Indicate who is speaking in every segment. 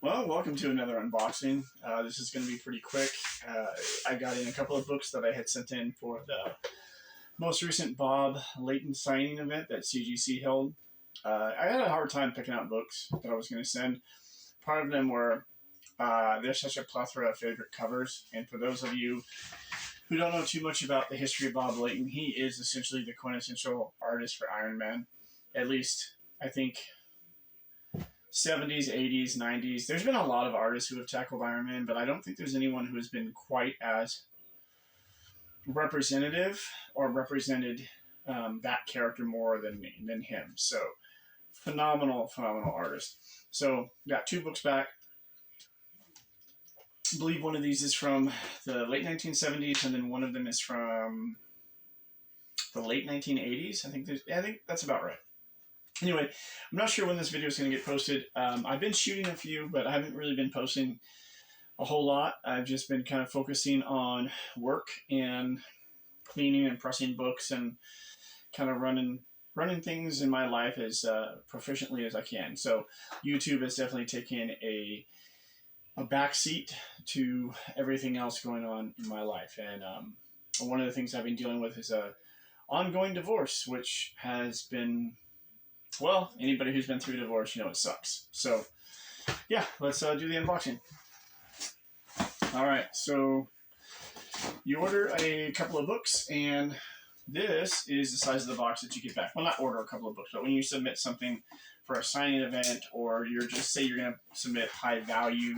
Speaker 1: Well, welcome to another unboxing. This is going to be pretty quick. I got in a couple of books that I had sent in for the most recent Bob Layton signing event that CGC held. I had a hard time picking out books that I was going to send. Part of them were, there's such a plethora of favorite covers, and for those of you who don't know too much about the history of Bob Layton, he is essentially the quintessential artist for Iron Man. At least, I think 70s, 80s, 90s. There's been a lot of artists who have tackled Iron Man, but I don't think there's anyone who has been quite as representative or represented that character more than him. So, phenomenal artist. So, got two books back. I believe one of these is from the late 1970s, and then one of them is from the late 1980s. I think that's about right. Anyway, I'm not sure when this video is going to get posted. I've been shooting a few, but I haven't really been posting a whole lot. I've just been kind of focusing on work and cleaning and pressing books and kind of running things in my life as proficiently as I can. So YouTube has definitely taken a backseat to everything else going on in my life. And one of the things I've been dealing with is a ongoing divorce, which has been... Well, anybody who's been through a divorce, you know it sucks. So, yeah, let's do the unboxing. All right, so you order a couple of books, and this is the size of the box that you get back. Well, not order a couple of books, but when you submit something for a signing event, or you're just say you're going to submit high value,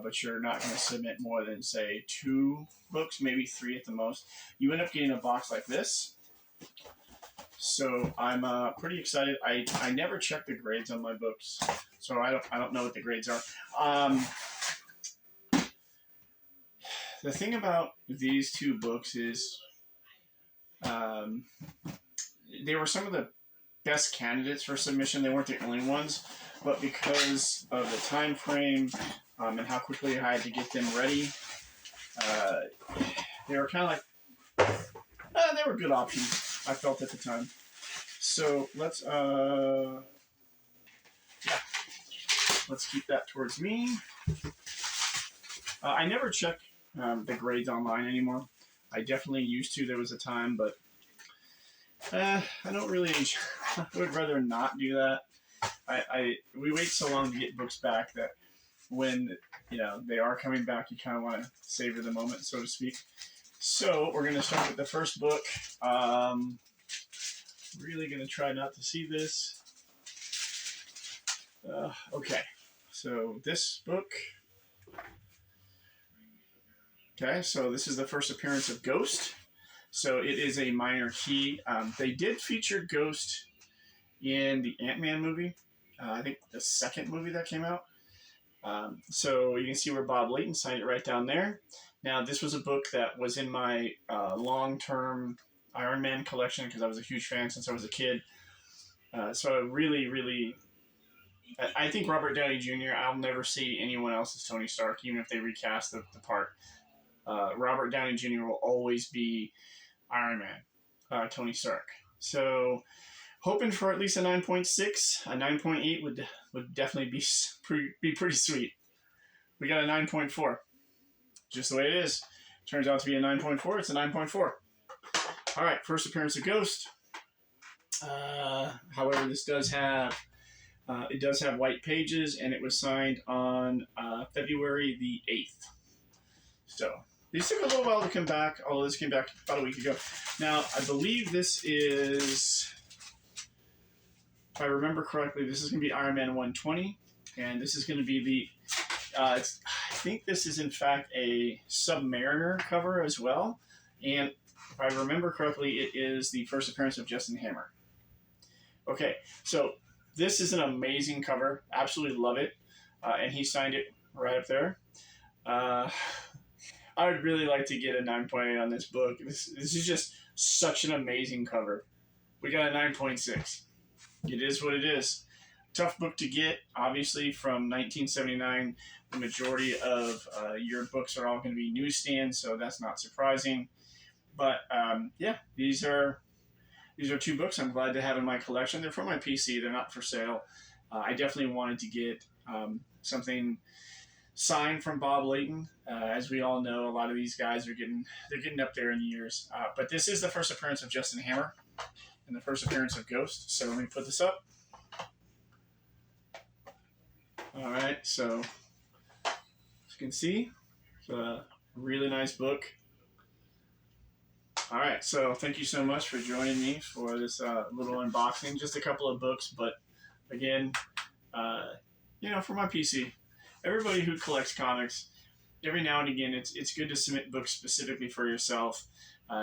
Speaker 1: but you're not going to submit more than, say, 2 books, maybe 3 at the most, you end up getting a box like this. So I'm pretty excited. I never check the grades on my books, so I don't know what the grades are. The thing about these 2 books is they were some of the best candidates for submission. They weren't the only ones, but because of the time frame and how quickly I had to get them ready, they were kind of like they were good options, I felt at the time. So let's keep that towards me. I never check the grades online anymore. I definitely used to. There was a time, but I don't really. I would rather not do that. We wait so long to get books back that when they are coming back, you kind of want to savor the moment, so to speak. So we're going to start with the first book. Really going to try not to see this. Okay, so this book. Okay, so this is the first appearance of Ghost. So it is a minor key. They did feature Ghost in the Ant-Man movie. I think the second movie that came out. So you can see where Bob Layton signed it right down there. Now, this was a book that was in my long-term Iron Man collection because I was a huge fan since I was a kid. So I really... I think Robert Downey Jr., I'll never see anyone else as Tony Stark, even if they recast the part. Robert Downey Jr. will always be Iron Man, Tony Stark. So hoping for at least a 9.6. A 9.8 would definitely be pretty sweet. We got a 9.4. Just the way it is. Turns out to be a 9.4. It's a 9.4. All right, first appearance of Ghost. However, this does have white pages, and it was signed on February the 8th. So these took a little while to come back, although this came back about a week ago. Now, I believe this is, if I remember correctly, this is going to be Iron Man 120, and this is going to be the, I think this is in fact a Submariner cover as well, and if I remember correctly, it is the first appearance of Justin Hammer. Okay, so this is an amazing cover. Absolutely love it. And he signed it right up there. I would really like to get a 9.8 on this book. This is just such an amazing cover. We got a 9.6. It is what it is. Tough book to get. Obviously, from 1979, the majority of your books are all going to be newsstands, so that's not surprising. But yeah, these are 2 books I'm glad to have in my collection. They're from my PC. They're not for sale. I definitely wanted to get something signed from Bob Layton. As we all know, a lot of these guys are getting up there in years. But this is the first appearance of Justin Hammer and the first appearance of Ghost. So let me put this up. All right, so as you can see, it's a really nice book. All right, so thank you so much for joining me for this little unboxing. Just a couple of books, but again, for my PC, everybody who collects comics, every now and again, it's good to submit books specifically for yourself,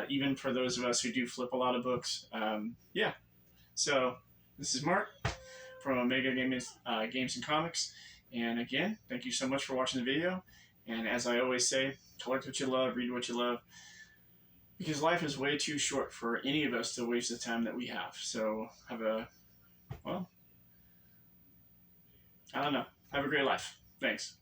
Speaker 1: even for those of us who do flip a lot of books. So this is Mark from Omega Games and Comics, and again, thank you so much for watching the video. And as I always say, collect what you love, read what you love, because life is way too short for any of us to waste the time that we have. So have a great life. Thanks.